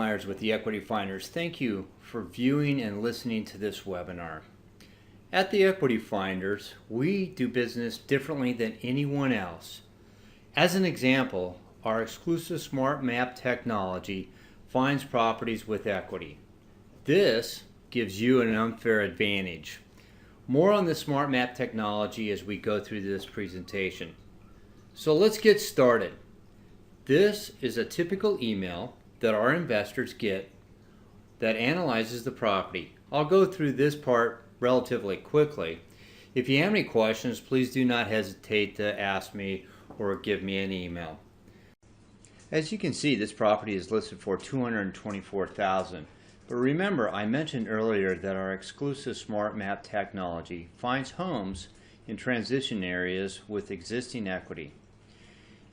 Myers with the Equity Finders. Thank you for viewing and listening to this webinar. At the Equity Finders, we do business differently than anyone else. As an example, our exclusive Smart Map technology finds properties with equity. This gives you an unfair advantage. More on the Smart Map technology as we go through this presentation. So let's get started. This is a typical email that our investors get that analyzes the property. I'll go through this part relatively quickly. If you have any questions, please do not hesitate to ask me or give me an email. As you can see, this property is listed for $224,000. But remember, I mentioned earlier that our exclusive Smart Map technology finds homes in transition areas with existing equity.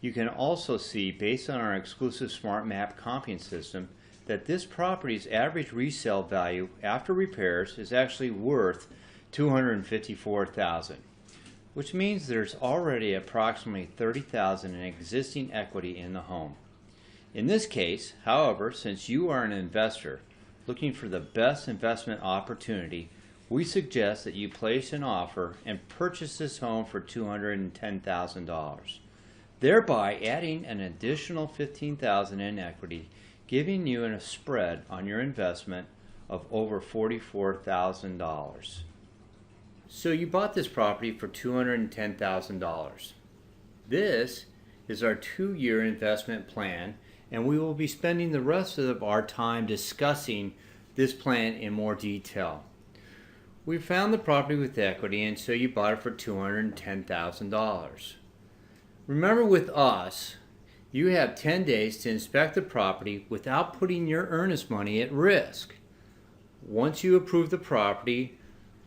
You can also see, based on our exclusive Smart Map comping system, that this property's average resale value after repairs is actually worth $254,000, which means there's already approximately $30,000 in existing equity in the home. In this case, however, since you are an investor looking for the best investment opportunity, we suggest that you place an offer and purchase this home for $210,000. Thereby adding an additional $15,000 in equity, giving you a spread on your investment of over $44,000. So you bought this property for $210,000. This is our 2-year investment plan, and we will be spending the rest of our time discussing this plan in more detail. We found the property with equity, and so you bought it for $210,000. Remember, with us, you have 10 days to inspect the property without putting your earnest money at risk. Once you approve the property,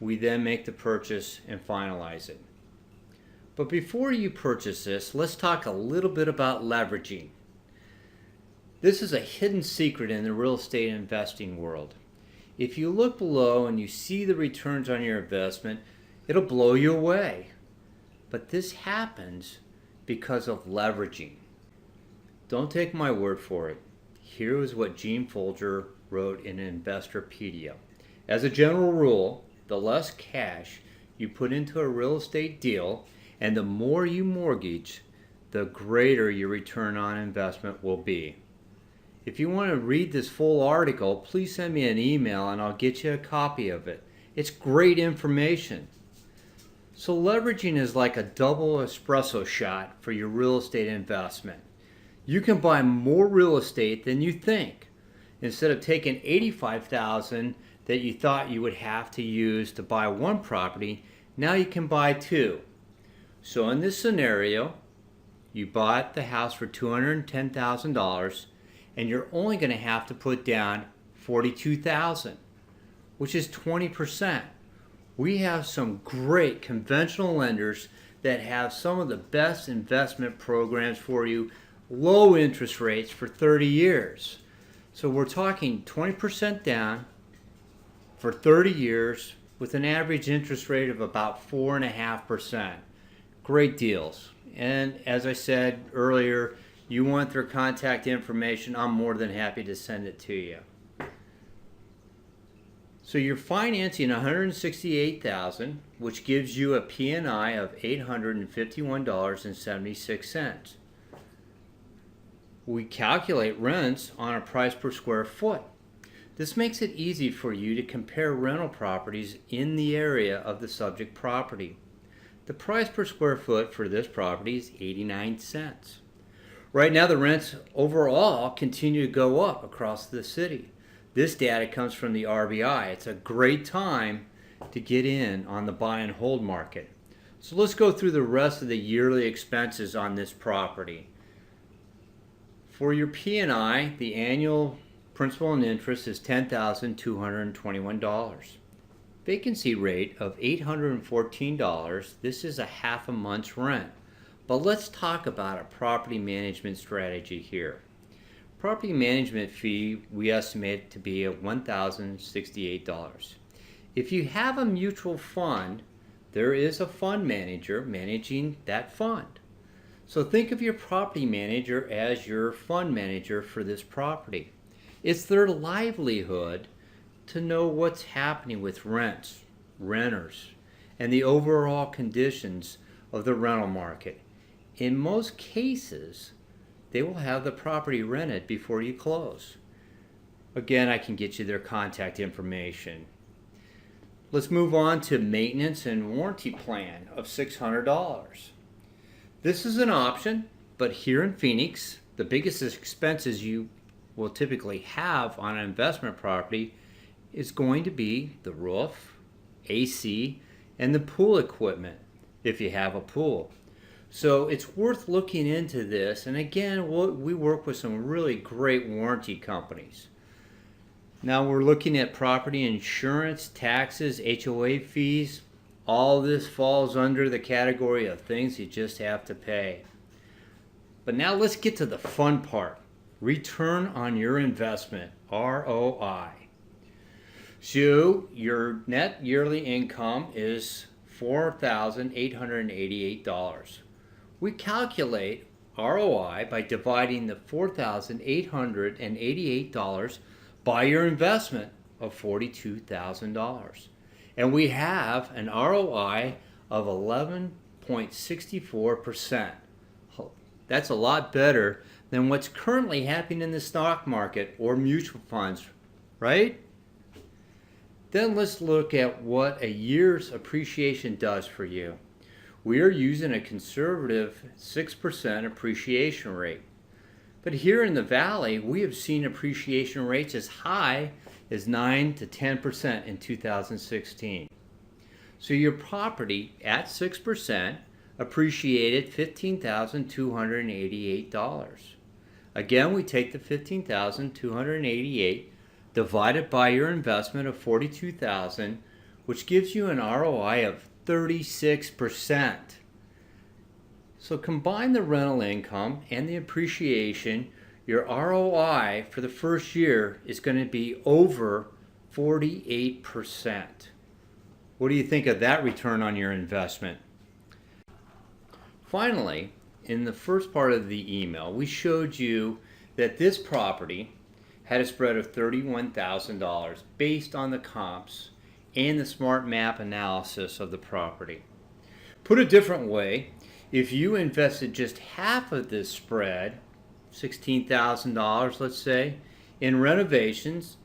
we then make the purchase and finalize it. But before you purchase this, let's talk a little bit about leveraging. This is a hidden secret in the real estate investing world. If you look below and you see the returns on your investment, it'll blow you away. But this happens because of leveraging. Don't take my word for it. Here is what Gene Folger wrote in Investorpedia. As a general rule, the less cash you put into a real estate deal and the more you mortgage, the greater your return on investment will be. If you want to read this full article, please send me an email and I'll get you a copy of it. It's great information. So leveraging is like a double espresso shot for your real estate investment. You can buy more real estate than you think. Instead of taking $85,000 that you thought you would have to use to buy one property, now you can buy two. So in this scenario, you bought the house for $210,000 and you're only going to have to put down $42,000, which is 20%. We have some great conventional lenders that have some of the best investment programs for you, low interest rates for 30 years. So we're talking 20% down for 30 years with an average interest rate of about 4.5%. Great deals. And as I said earlier, you want their contact information, I'm more than happy to send it to you. So you're financing $168,000, which gives you a P&I of $851.76. We calculate rents on a price per square foot. This makes it easy for you to compare rental properties in the area of the subject property. The price per square foot for this property is 89 cents. Right now the rents overall continue to go up across the city. This data comes from the RBI. It's a great time to get in on the buy and hold market. So let's go through the rest of the yearly expenses on this property. For your P&I, the annual principal and interest is $10,221. Vacancy rate of $814. This is a half a month's rent. But let's talk about a property management strategy here. Property management fee we estimate to be at $1,068. If you have a mutual fund, there is a fund manager managing that fund. So think of your property manager as your fund manager for this property. It's their livelihood to know what's happening with rents, renters, and the overall conditions of the rental market. In most cases, they will have the property rented before you close. Again, I can get you their contact information. Let's move on to maintenance and warranty plan of $600. This is an option, but here in Phoenix, the biggest expenses you will typically have on an investment property is going to be the roof, AC, and the pool equipment if you have a pool. So it's worth looking into this, and again, we work with some really great warranty companies. Now we're looking at property insurance, taxes, HOA fees. All this falls under the category of things you just have to pay. But now let's get to the fun part. Return on your investment, ROI. So your net yearly income is $4,888. We calculate ROI by dividing the $4,888 by your investment of $42,000. And we have an ROI of 11.64%. That's a lot better than what's currently happening in the stock market or mutual funds, right? Then let's look at what a year's appreciation does for you. We are using a conservative 6% appreciation rate. But here in the Valley, we have seen appreciation rates as high as 9 to 10% in 2016. So your property at 6% appreciated $15,288. Again, we take the $15,288 divided by your investment of $42,000, which gives you an ROI of 36%. So combine the rental income and the appreciation, your ROI for the first year is going to be over 48%. What do you think of that return on your investment? Finally, in the first part of the email, we showed you that this property had a spread of $31,000 based on the comps and the smart map analysis of the property. Put a different way, if you invested just half of this spread, $16,000 let's say, in renovations,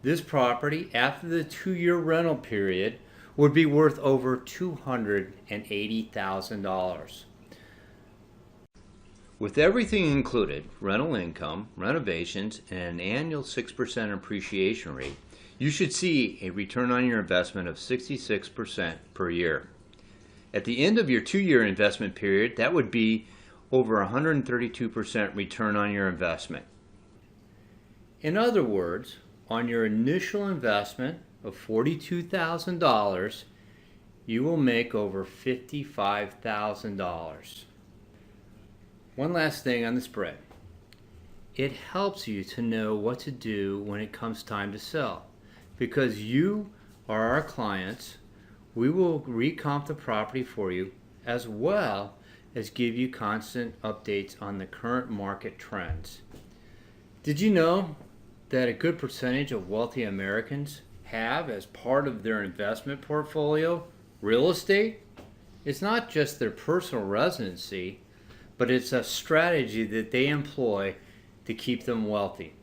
this property after the 2-year rental period would be worth over $280,000. With everything included, rental income, renovations, and an annual 6% appreciation rate, you should see a return on your investment of 66% per year. At the end of your 2-year investment period, that would be over 132% return on your investment. In other words, on your initial investment of $42,000, you will make over $55,000. One last thing on the spread. It helps you to know what to do when it comes time to sell. Because you are our clients, we will recomp the property for you as well as give you constant updates on the current market trends. Did you know that a good percentage of wealthy Americans have as part of their investment portfolio real estate? It's not just their personal residency, but it's a strategy that they employ to keep them wealthy.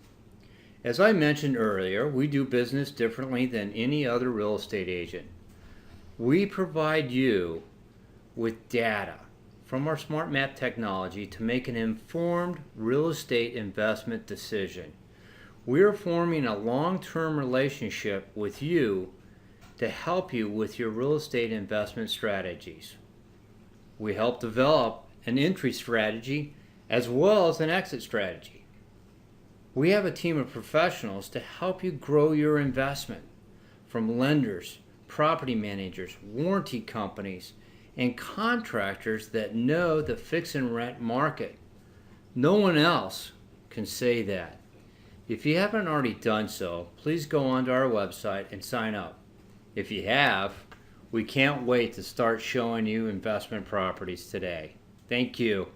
As I mentioned earlier, we do business differently than any other real estate agent. We provide you with data from our Smart Map technology to make an informed real estate investment decision. We are forming a long-term relationship with you to help you with your real estate investment strategies. We help develop an entry strategy as well as an exit strategy. We have a team of professionals to help you grow your investment, from lenders, property managers, warranty companies, and contractors that know the fix and rent market. No one else can say that. If you haven't already done so, please go onto our website and sign up. If you have, we can't wait to start showing you investment properties today. Thank you.